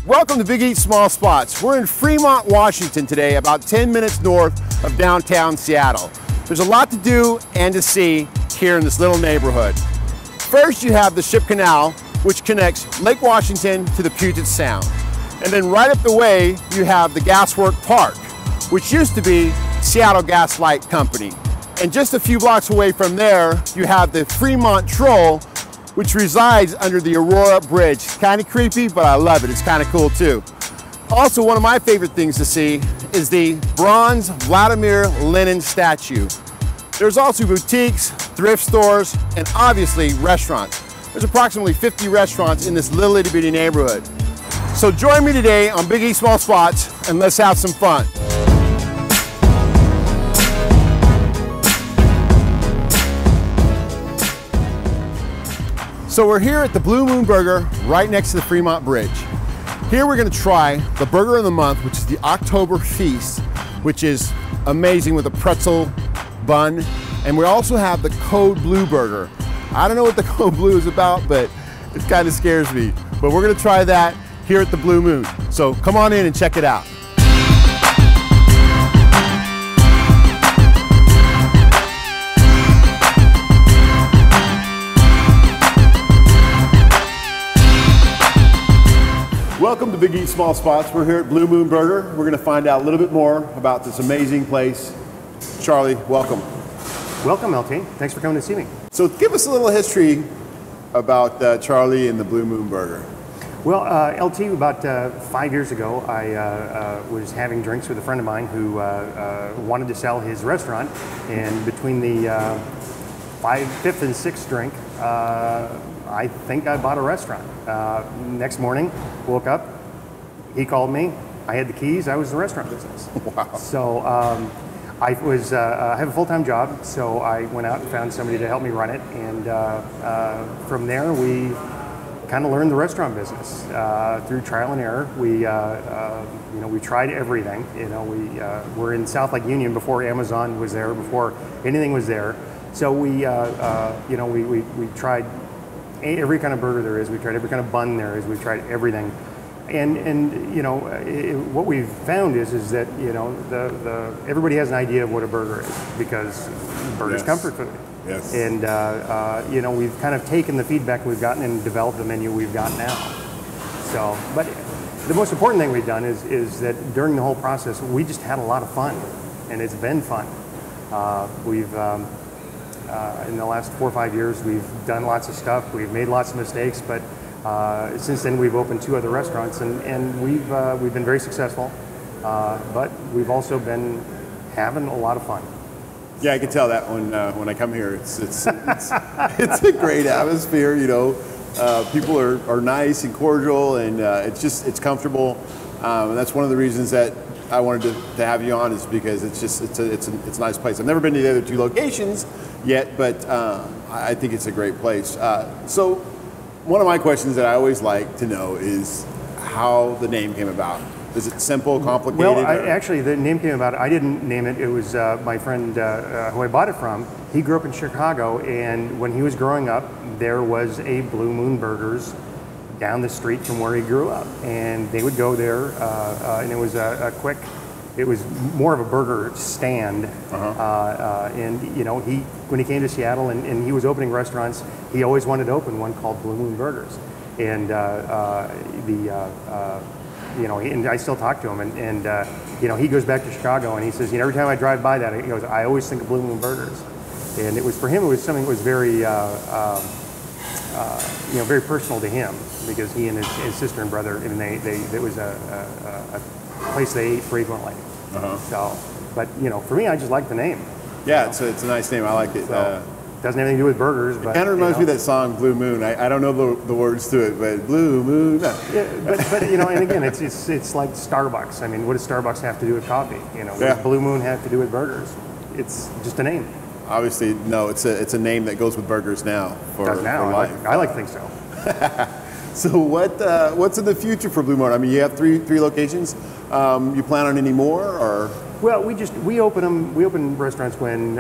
Welcome to Big Eat Small Spots. We're in Fremont, Washington today, about 10 minutes north of downtown Seattle. There's a lot to do and to see here in this little neighborhood. First, you have the Ship Canal, which connects Lake Washington to the Puget Sound. And then right up the way, you have the Gaswork Park, which used to be Seattle Gas Light Company. And just a few blocks away from there, you have the Fremont Troll, which resides under the Aurora Bridge. Kind of creepy, but I love it. It's kind of cool too. Also, one of my favorite things to see is the bronze Vladimir Lenin statue. There's also boutiques, thrift stores, and obviously restaurants. There's approximately 50 restaurants in this little itty bitty neighborhood. So join me today on Big Eat Small Spots and let's have some fun. So we're here at the Blue Moon Burger right next to the Fremont Bridge. Here we're gonna try the burger of the month, which is the October Feast, which is amazing with a pretzel bun. And we also have the Code Blue Burger. I don't know what the Code Blue is about, but it kind of scares me. But we're gonna try that here at the Blue Moon. So come on in and check it out. Welcome to Big Eat Small Spots. We're here at Blue Moon Burger. We're going to find out a little bit more about this amazing place. Charlie, welcome. Welcome, LT. Thanks for coming to see me. So give us a little history about Charlie and the Blue Moon Burger. Well, LT, about 5 years ago, I was having drinks with a friend of mine who wanted to sell his restaurant. And between the fifth and sixth drink, I think I bought a restaurant. Next morning, woke up, he called me, I had the keys, I was in the restaurant business. Wow. So I have a full-time job, so I went out and found somebody to help me run it, and from there we kind of learned the restaurant business through trial and error. We tried everything. We're in South Lake Union before Amazon was there, before anything was there. So we tried every kind of burger there is. We tried every kind of bun there is. We tried everything, and what we've found is that everybody has an idea of what a burger is because burger's comfort food. Yes. And we've kind of taken the feedback we've gotten and developed the menu we've got now. So, but the most important thing we've done is that during the whole process we just had a lot of fun, and it's been fun. In the last 4 or 5 years, we've done lots of stuff. We've made lots of mistakes, but since then we've opened 2 other restaurants, and we've been very successful. But we've also been having a lot of fun. Yeah, I can tell that when I come here. It's a great atmosphere. People are nice and cordial, and it's comfortable. And that's one of the reasons that I wanted to have you on, is because it's a nice place. I've never been to the other 2 locations yet, but I think it's a great place. So one of my questions that I always like to know is how the name came about. Is it simple, complicated? Well, actually, the name came about, I didn't name it. It was my friend who I bought it from. He grew up in Chicago, and when he was growing up, there was a Blue Moon Burgers down the street from where he grew up. And they would go there, and it was it was more of a burger stand. And when he came to Seattle and he was opening restaurants, he always wanted to open one called Blue Moon Burgers. And and I still talk to him, and he goes back to Chicago, and he says, every time I drive by that, he goes, I always think of Blue Moon Burgers. And it was, for him, it was something that was very, very personal to him, because he and his sister and brother, it was a place they ate frequently. So, but for me, I just like the name. Yeah, it's a nice name. I like it. So, doesn't have anything to do with burgers, but it kind of reminds me of that song Blue Moon. I don't know the words to it, but Blue Moon. No. Yeah, but and again, it's like Starbucks. I mean, what does Starbucks have to do with coffee? What does Blue Moon have to do with burgers? It's just a name. Obviously, no. It's a name that goes with burgers now for life. I like to think so. So what's in the future for Blue Moon? I mean, you have three locations. You plan on any more, or? Well, we open restaurants when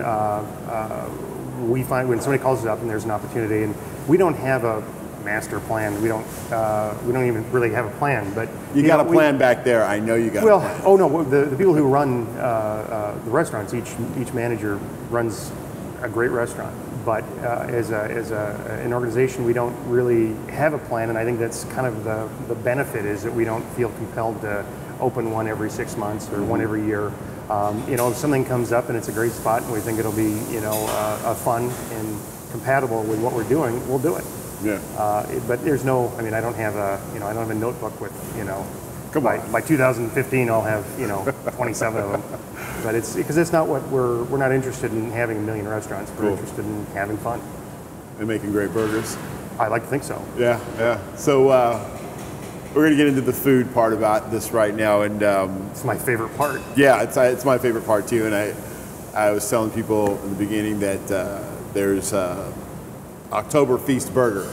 we find, when somebody calls us up and there's an opportunity, and we don't have a master plan. We don't even really have a plan. But you got a plan back there. I know you got. Well, a plan. oh no, the people who run the restaurants, each manager runs a great restaurant. But as an organization, we don't really have a plan, and I think that's kind of the benefit is that we don't feel compelled to open one every 6 months or one every year. If something comes up and it's a great spot and we think it'll be fun and compatible with what we're doing, we'll do it. Yeah. But there's no, I don't have a notebook with, by 2015 I'll have 27 of them. But it's because that's not what we're not interested in having a million restaurants. We're interested in having fun and making great burgers. I like to think so. Yeah. So we're going to get into the food part about this right now, and it's my favorite part. Yeah, it's my favorite part too. And I was telling people in the beginning that there's Oktober Feast burger.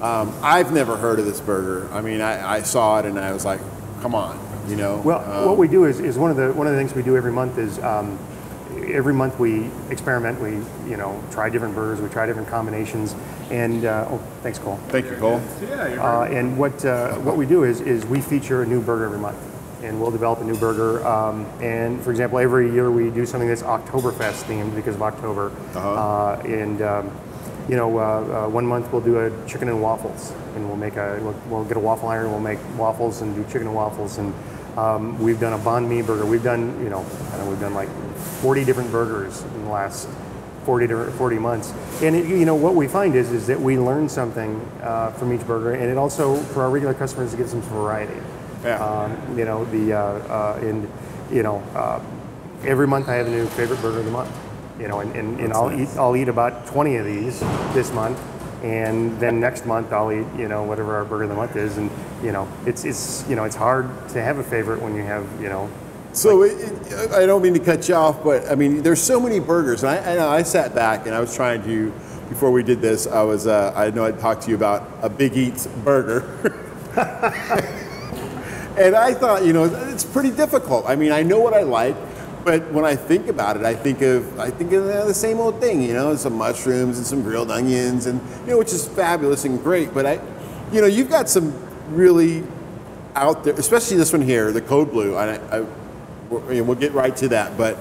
I've never heard of this burger. I saw it and I was like, come on. Well, what we do is one of the things we do every month is every month we experiment. We try different burgers. We try different combinations. And thanks, Cole. Thank you, Cole. Yeah. And what we do is we feature a new burger every month, and we'll develop a new burger. And for example, every year we do something that's Oktoberfest themed because of October. One month we'll do a chicken and waffles, and we'll get a waffle iron. We'll make waffles and do chicken and waffles. And we've done a banh mi burger. We've done we've done like 40 different burgers in the last 40 months. And what we find is that we learn something from each burger, and it also for our regular customers it gives them some variety. Yeah. Every month I have a new favorite burger of the month. And I'll eat about 20 of these this month, and then next month I'll eat whatever our burger of the month is, and it's hard to have a favorite when you have So I don't mean to cut you off, but there's so many burgers, and I sat back and I was trying to, before we did this, I know I'd talk to you about a Big Eats burger. And I thought, it's pretty difficult. I know what I like. But when I think about it, I think of the same old thing, some mushrooms and some grilled onions, and which is fabulous and great. But you've got some really out there, especially this one here, the Code Blue. We'll get right to that, but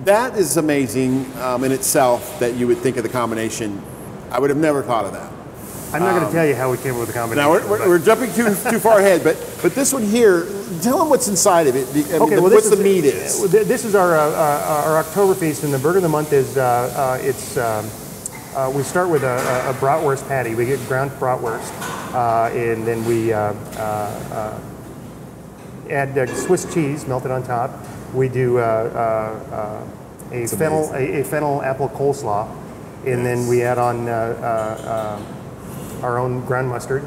that is amazing in itself that you would think of the combination. I would have never thought of that. I'm not going to tell you how we came up with the combination. Now we're jumping too far ahead, but this one here, tell them what's inside of it. What the meat is. This is our Oktober Feast, and the burger of the month is we start with a bratwurst patty. We get ground bratwurst, and then we add Swiss cheese melted on top. We do a fennel apple coleslaw, and then we add on our own ground mustard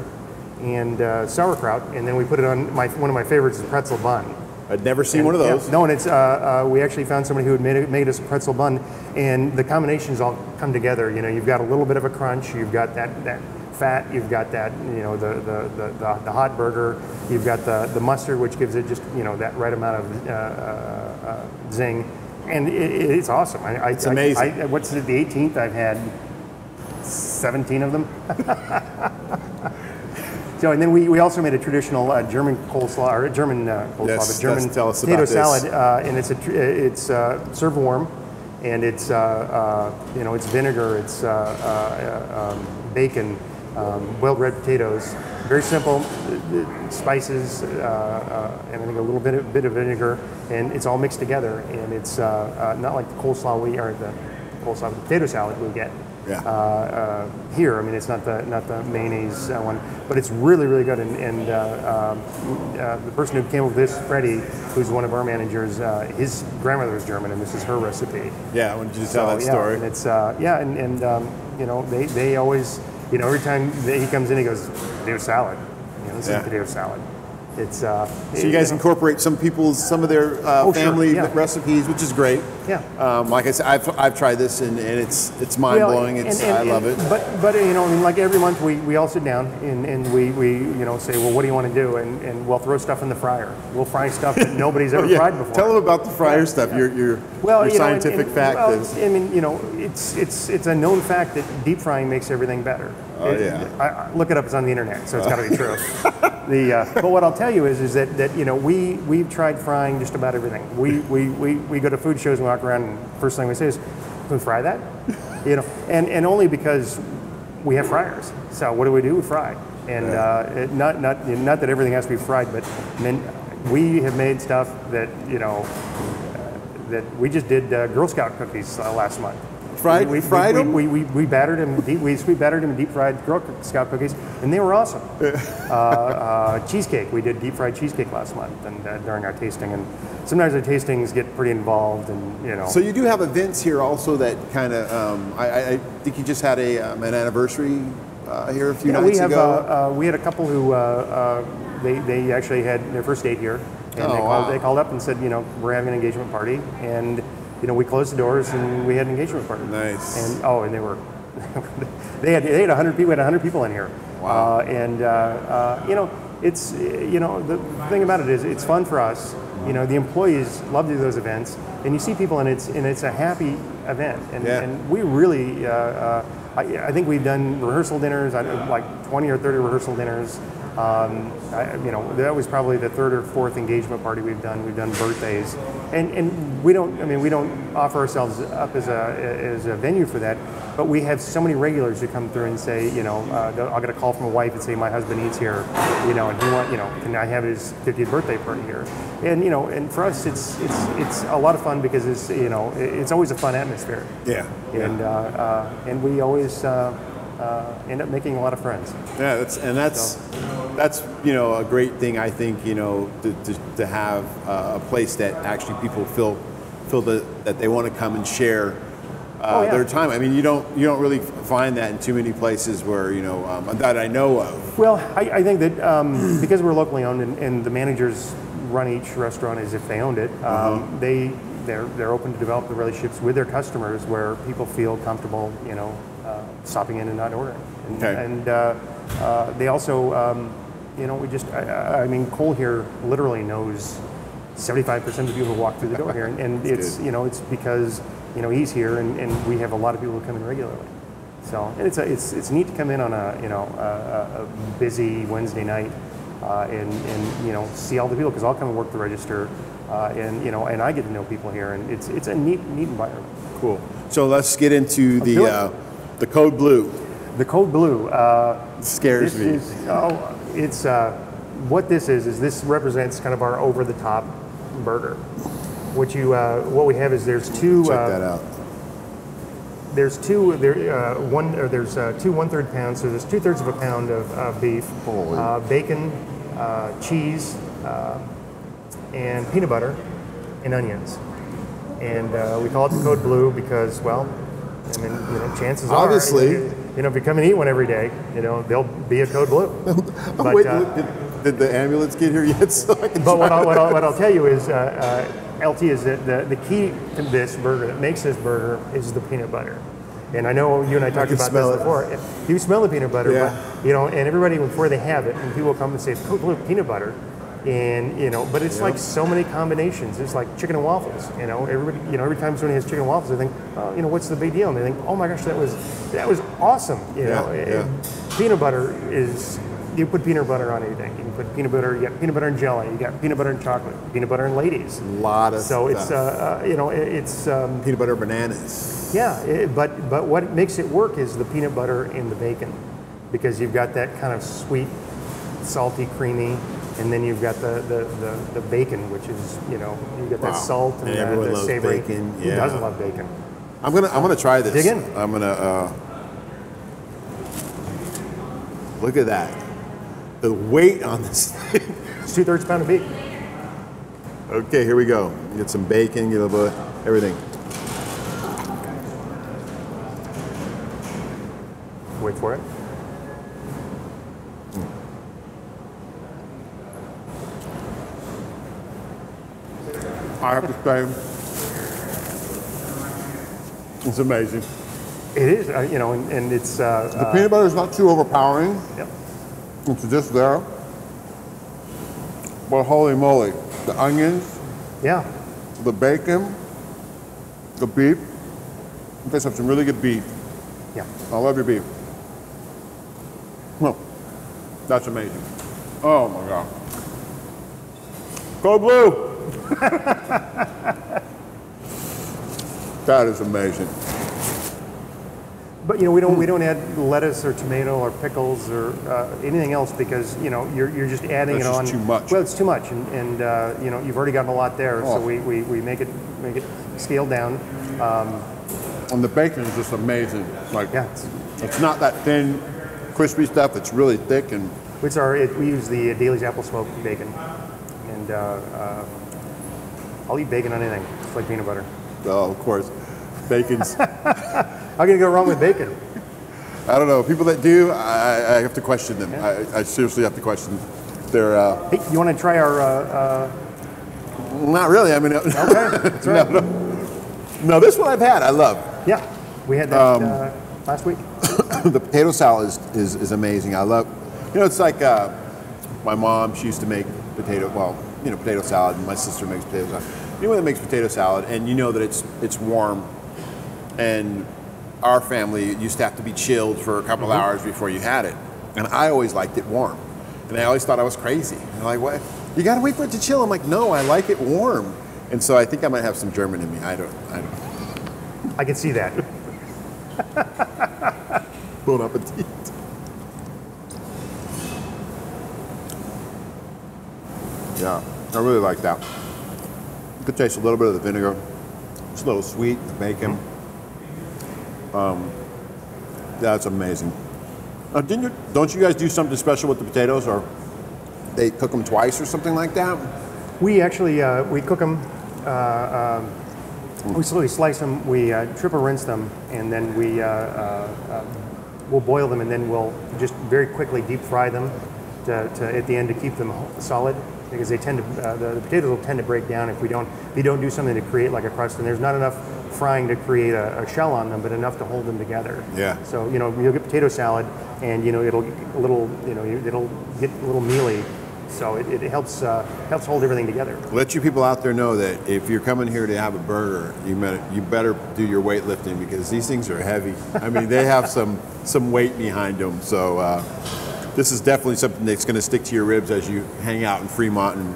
and sauerkraut, and then we put it on one of my favorites is pretzel bun. I'd never seen one of those. Yeah, no, and it's we actually found somebody who had made us a pretzel bun, and the combinations all come together. You've got a little bit of a crunch, you've got that fat, you've got that the hot burger, you've got the mustard, which gives it just that right amount of zing, and it's awesome. It's amazing. What's it, the 18th? I've had 17 of them. So, and then we also made a traditional German coleslaw, or German coleslaw, yes, but German tell us potato about salad, and it's served warm, and it's it's vinegar, it's bacon, boiled red potatoes, very simple, spices, and I think a little bit of vinegar, and it's all mixed together, and it's not like the coleslaw the potato salad we get. Yeah. Here, it's not the mayonnaise one, but it's really, really good. And the person who came up with this, Freddie, who's one of our managers, his grandmother was German, and this is her recipe. Yeah, I wanted you to tell that story. And it's they always, every time he comes in, he goes, potato salad. This is potato salad. It's so you guys incorporate some of their family recipes, which is great. Yeah. Like I said, I've tried this and it's mind blowing. I love it. But like every month we all sit down and we say, well, what do you want to do? And we'll throw stuff in the fryer. We'll fry stuff that nobody's ever fried before. Tell them about the fryer stuff. Your scientific fact is. It's a known fact that deep frying makes everything better. Oh, yeah. Look it up. It's on the internet, so it's got to be true. But what I'll tell you is that you know we've tried frying just about everything. We go to food shows and walk around, and first thing we say is, "Can we fry that?" You know, and only because we have fryers. So what do? We fry, and not that everything has to be fried, but we have made stuff that that we just did Girl Scout cookies last month. We fried them? We battered them. We battered them in deep fried Girl Scout cookies, and they were awesome. Cheesecake. We did deep fried cheesecake last month, and during our tasting. And sometimes our tastings get pretty involved, and So you do have events here also that kind of. I think you just had an anniversary here a few nights ago. We had a couple who they actually had their first date here, and they called up and said, we're having an engagement party, and we closed the doors and we had an engagement party. Nice. And they were they had 100 people. We had 100 people in here. Wow. It's the thing about it is it's fun for us. The employees love to do those events, and you see people, and it's a happy event. And we really, I think we've done rehearsal dinners, like 20 or 30 rehearsal dinners. That was probably the third or fourth engagement party we've done. We've done birthdays, and we don't offer ourselves up as a venue for that. But we have so many regulars who come through and say, I'll get a call from a wife and say my husband eats here, and can I have his 50th birthday party here? And for us it's a lot of fun because it's always a fun atmosphere. Yeah. And we always end up making a lot of friends. Yeah, that's a great thing. I think to have a place that actually people feel that they want to come and share their time. I mean, you don't really find that in too many places where that I know of. Well, I think that because we're locally owned and the managers run each restaurant as if they owned it, they're open to develop the relationships with their customers where people feel comfortable, stopping in and not ordering. And they also, Cole here literally knows 75% of the people who walk through the door here, and it's it's because he's here, and we have a lot of people who come in regularly. So and it's neat to come in on a busy Wednesday night and see all the people, because I'll come and work the register, and I get to know people here, and it's a neat environment. Cool. So let's get into the Code Blue. The Code Blue scares me. What this is this represents kind of our over-the-top burger. What we have is there's two. Check that out. There's two 1/3 pounds, so there's 2/3 of a pound of beef, bacon, cheese, and peanut butter, and onions. And we call it the Code Blue because, chances are, obviously, if you come and eat one every day, there'll be a Code Blue. But, wait, did the ambulance get here yet? So I can but what I'll tell you is, LT, is that the key to this burger, that makes this burger, is the peanut butter. And I know you and I talked about this before. You smell the peanut butter, but and everybody, before they have it, and people come and say, Code Blue peanut butter. And but it's like so many combinations. It's like chicken and waffles. Everybody, every time somebody has chicken and waffles, they think, what's the big deal? And they think, oh my gosh, that was awesome. Peanut butter is, you put peanut butter on anything. You can put peanut butter. You got peanut butter and jelly. You got peanut butter and chocolate. Peanut butter and ladies. A lot of stuff. It's peanut butter bananas. Yeah, but what makes it work is the peanut butter and the bacon, because you've got that kind of sweet, salty, creamy. And then you've got the bacon, which is you've got that salt and everyone the loves savory. bacon. Who doesn't love bacon? I'm gonna try this. Dig in. I'm gonna look at that. The weight on this thing. It's 2/3 pound of beef. Okay, here we go. Get some bacon. Get a little bit of everything. Wait for it. I have to say, it's amazing. It is, and it's... the peanut butter is not too overpowering. Yep. It's just there. But holy moly, the onions, the bacon, the beef. You guys have some really good beef. Yeah. I love your beef. That's amazing. Oh my God. Go blue. That is amazing. But we don't add lettuce or tomato or pickles or anything else because you're just adding That's it on. Too much. Well, it's too much, and you've already gotten a lot there, Oh. so we make it scaled down. And the bacon is just amazing. Like, Yeah, it's not that thin, crispy stuff. It's really thick and. we use the Daly's apple smoked bacon, and I'll eat bacon on anything. It's like peanut butter. Oh, of course, bacon's. How can you go wrong with bacon? I don't know. People that do, I have to question them. Yeah. I seriously have to question their. Hey, you want to try our? Not really. I mean, Okay, that's right. no, this one I've had. I love. Yeah, we had that last week. The potato salad is amazing. I love. It's like my mom. She used to make potato salad. And my sister makes potato salad. Anyone that makes potato salad, and you know that it's warm, and our family used to have to be chilled for a couple hours before you had it, and I always liked it warm, and I always thought I was crazy. And they're like, what? You got to wait for it to chill. I'm like, no, I like it warm, and so I think I might have some German in me. I don't. I can see that. Bon appetit. Yeah, I really like that. You could taste a little bit of the vinegar. It's a little sweet, the bacon. That's amazing. Don't you guys do something special with the potatoes, or they cook them twice or something like that? We actually we cook them. We slowly slice them. We triple rinse them, and then we'll boil them, and then we'll just very quickly deep fry them to at the end to keep them solid, because they tend to the potatoes will tend to break down if you don't do something to create like a crust, and there's not enough frying to create a shell on them, but enough to hold them together. Yeah. So you'll get potato salad, and it'll get a little mealy. So it helps hold everything together. Let you people out there know that if you're coming here to have a burger, you better do your weightlifting, because these things are heavy. I mean, they have some weight behind them. So this is definitely something that's going to stick to your ribs as you hang out in Fremont and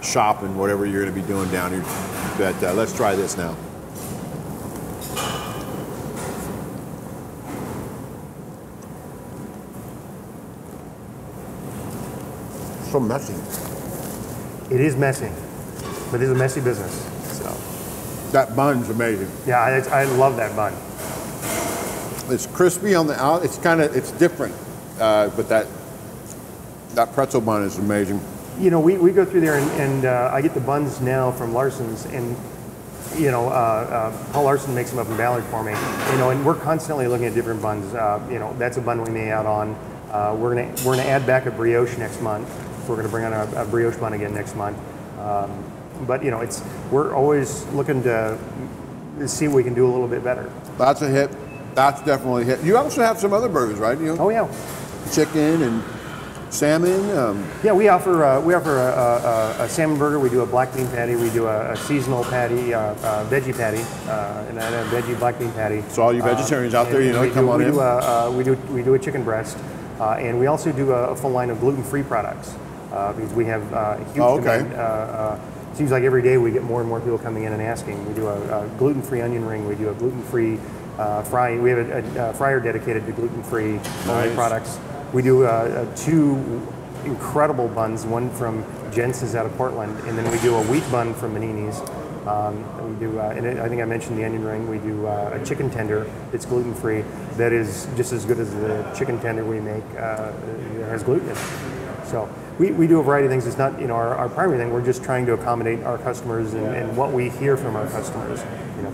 shop and whatever you're going to be doing down here. But let's try this now. So messy. It is messy, but it's a messy business. So That bun's amazing. yeah, I love that bun. It's crispy on the out. It's different, but that pretzel bun is amazing. We go through there, and I get the buns now from Larson's, and Paul Larson makes them up in Ballard for me. And we're constantly looking at different buns. That's a bun we may add on. We're gonna add back a brioche next month. We're gonna bring on a brioche bun again next month. But we're always looking to see what we can do a little bit better. That's a hit. That's definitely a hit. You also have some other burgers, right? Oh yeah. Chicken and salmon. Yeah, we offer a salmon burger. We do a black bean patty. We do a seasonal patty, veggie patty, and a veggie black bean patty. So all you vegetarians out there, come on in. We do a chicken breast, and we also do a full line of gluten-free products, because we have a huge demand. It seems like every day we get more and more people coming in and asking. We do a gluten-free onion ring. We do a gluten-free fry. We have a fryer dedicated to gluten-free products. We do 2 incredible buns, one from Jensen's out of Portland, and then we do a wheat bun from Manini's. We do, and I think I mentioned the onion ring. We do a chicken tender that's gluten-free that is just as good as the chicken tender we make that has gluten in it. So we do a variety of things. It's not our primary thing. We're just trying to accommodate our customers and what we hear from our customers.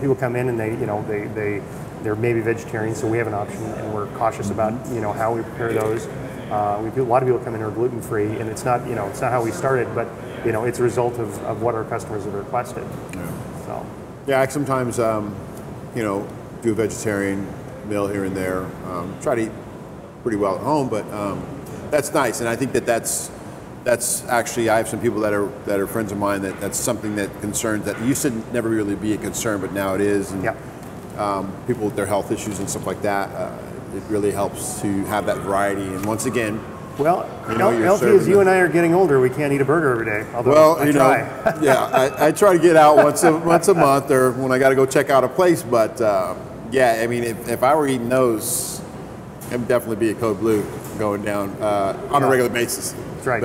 People come in and they're maybe vegetarian, so we have an option, and we're cautious about how we prepare those. A lot of people come in who are gluten-free, and it's not how we started, but it's a result of what our customers have requested. Yeah. So Yeah, I sometimes do a vegetarian meal here and there. Try to eat pretty well at home, but that's nice, and I think that's actually, I have some people that are friends of mine that's something that concerns that used to never really be a concern, but now it is. And, yeah. People with their health issues and stuff like that, it really helps to have that variety. And once again, Well, you know, LT, as you and I are getting older, we can't eat a burger every day. Although well, I you try. know, yeah, I try to get out once a month or when I got to go check out a place. But yeah, I mean, if I were eating those, it would definitely be a Code Blue going down on a regular basis. That's right.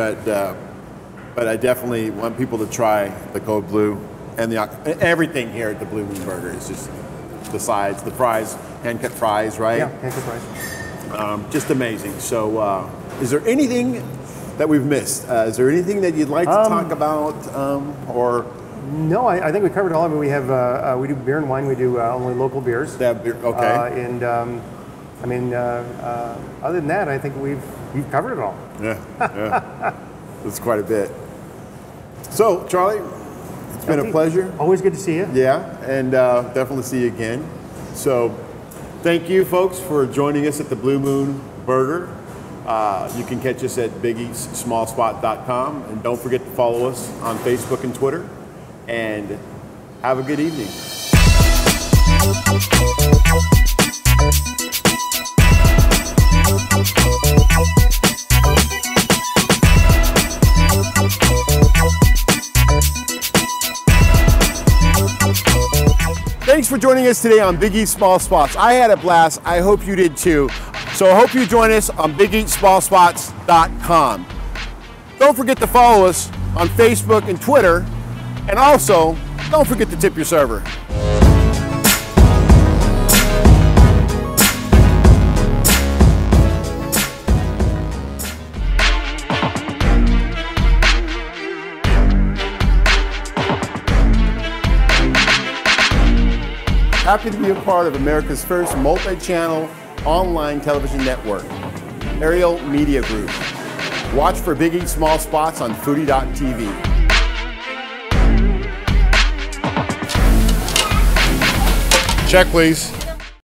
But I definitely want people to try the Code Blue and everything here at the Blue Moon Burger. Is just the sides, the fries, hand-cut fries, right? Yeah, hand-cut fries. Just amazing. So, is there anything that we've missed? Is there anything that you'd like to talk about, or? No, I think we covered all of it. We have we do beer and wine. We do only local beers. That beer, okay. And I mean, other than that, I think we've covered it all. Yeah. That's quite a bit. So, Charlie, it's been a pleasure. Always good to see you. Yeah, and definitely see you again. So, thank you, folks, for joining us at the Blue Moon Burger. You can catch us at Biggie'sSmallSpot.com, and don't forget to follow us on Facebook and Twitter. And have a good evening. Thanks for joining us today on Big Eat Small Spots. I had a blast. I hope you did too. So I hope you join us on BigEatSmallSpots.com. Don't forget to follow us on Facebook and Twitter. And also, don't forget to tip your server. Happy to be a part of America's first multi-channel online television network, Ariel Media Group. Watch for Big Eat Small Spots on Foodie.tv. Check, please.